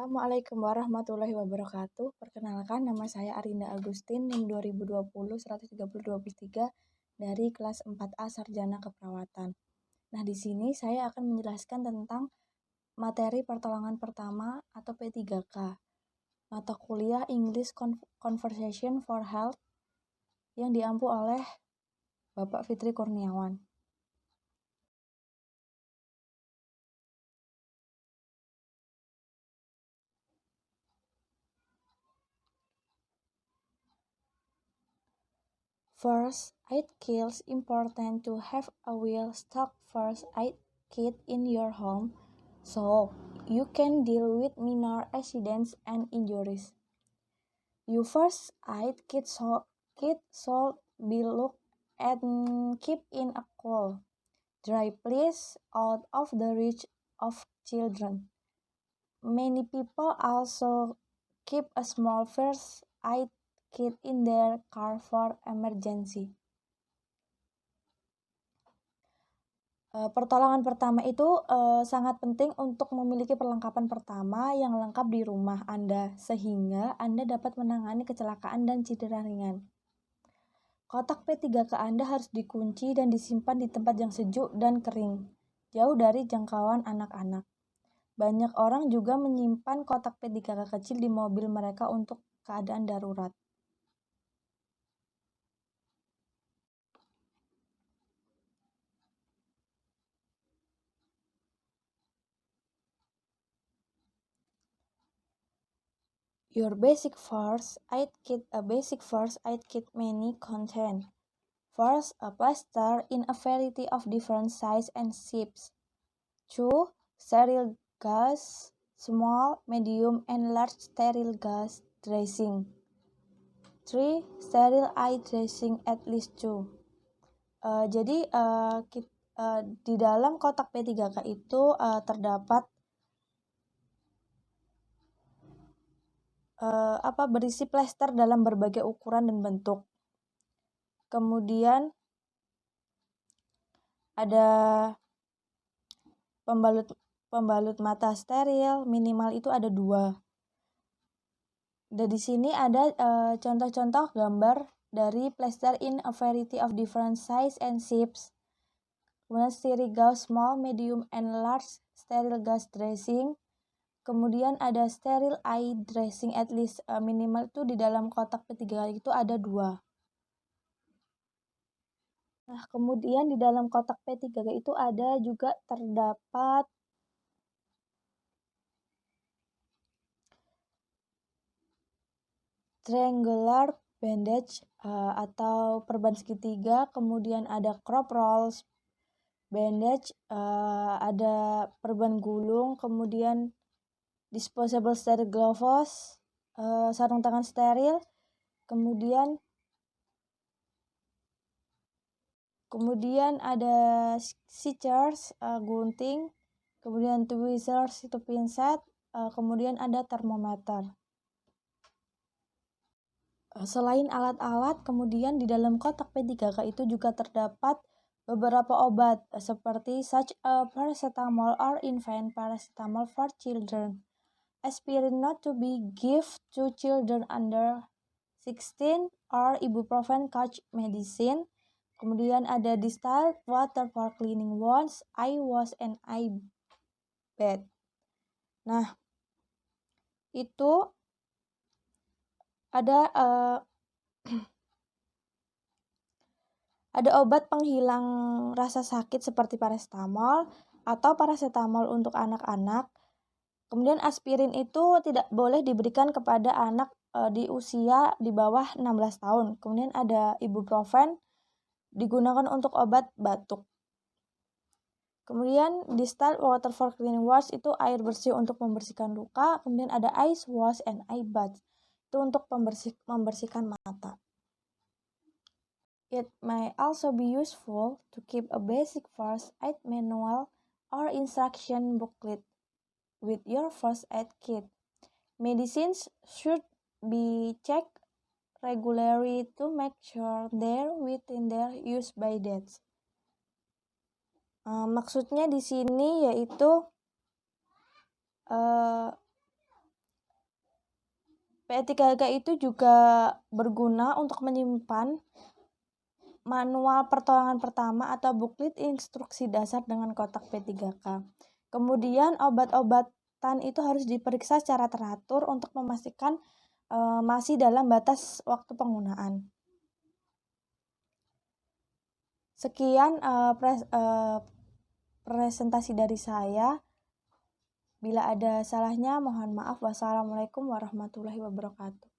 Assalamualaikum warahmatullahi wabarakatuh. Perkenalkan, nama saya Arinda Agustin, NIM 2020-13023 dari kelas 4A Sarjana Keperawatan. Nah, di sini saya akan menjelaskan tentang materi pertolongan pertama atau P3K, mata kuliah English Conversation for Health yang diampu oleh Bapak Fitri Kurniawan. First aid kit important to have a well-stocked first aid kit in your home so you can deal with minor accidents and injuries. Your first aid kit should be looked and kept in a cool, dry place out of the reach of children. Many people also keep a small first aid kit in their car for emergency. Pertolongan pertama itu sangat penting untuk memiliki perlengkapan pertama yang lengkap di rumah Anda, sehingga Anda dapat menangani kecelakaan dan cedera ringan. Kotak P3K Anda harus dikunci dan disimpan di tempat yang sejuk dan kering, jauh dari jangkauan anak-anak. Banyak orang juga menyimpan kotak P3K kecil di mobil mereka untuk keadaan darurat. Your basic first aid kit. A basic first aid kit may contain: first, a plaster in a variety of different sizes and shapes. 2. Sterile gauze, small, medium, and large sterile gauze dressing. 3. Sterile eye dressing at least 2. Jadi di dalam kotak P3K itu terdapat berisi plester dalam berbagai ukuran dan bentuk. Kemudian ada pembalut mata steril, minimal itu ada 2. Dan di sini ada contoh-contoh gambar dari plester in a variety of different size and shapes. Kemudian sterile gauze small, medium, and large sterile gauze dressing. Kemudian ada sterile eye dressing at least minimal itu di dalam kotak P3K itu ada 2. Nah, kemudian di dalam kotak P3K itu ada juga terdapat triangular bandage atau perban segitiga, kemudian ada crop rolls bandage, ada perban gulung, kemudian disposable sterile gloves, sarung tangan steril, kemudian ada scissors, gunting, kemudian tweezers itu pinset, kemudian ada termometer. Selain alat-alat, kemudian di dalam kotak P3K itu juga terdapat beberapa obat seperti such a paracetamol or infant paracetamol for children. Aspirin not to be given to children under 16 or ibuprofen cough medicine. Kemudian ada distilled water for cleaning wounds, eye wash, and eye bath. Nah, itu ada ada obat penghilang rasa sakit seperti paracetamol atau paracetamol untuk anak-anak. Kemudian aspirin itu tidak boleh diberikan kepada anak di usia di bawah 16 tahun. Kemudian ada ibuprofen digunakan untuk obat batuk. Kemudian distilled water for cleaning wounds itu air bersih untuk membersihkan luka. Kemudian ada eye wash and eye bath itu untuk membersihkan mata. It may also be useful to keep a basic first aid manual or instruction booklet with your first aid kit. Medicines should be checked regularly to make sure they're within their use by dates. Maksudnya di sini yaitu P3K itu juga berguna untuk menyimpan manual pertolongan pertama atau buklet instruksi dasar dengan kotak P3K. Kemudian obat-obatan itu harus diperiksa secara teratur untuk memastikan masih dalam batas waktu penggunaan. Sekian presentasi dari saya. Bila ada salahnya mohon maaf. Wassalamualaikum warahmatullahi wabarakatuh.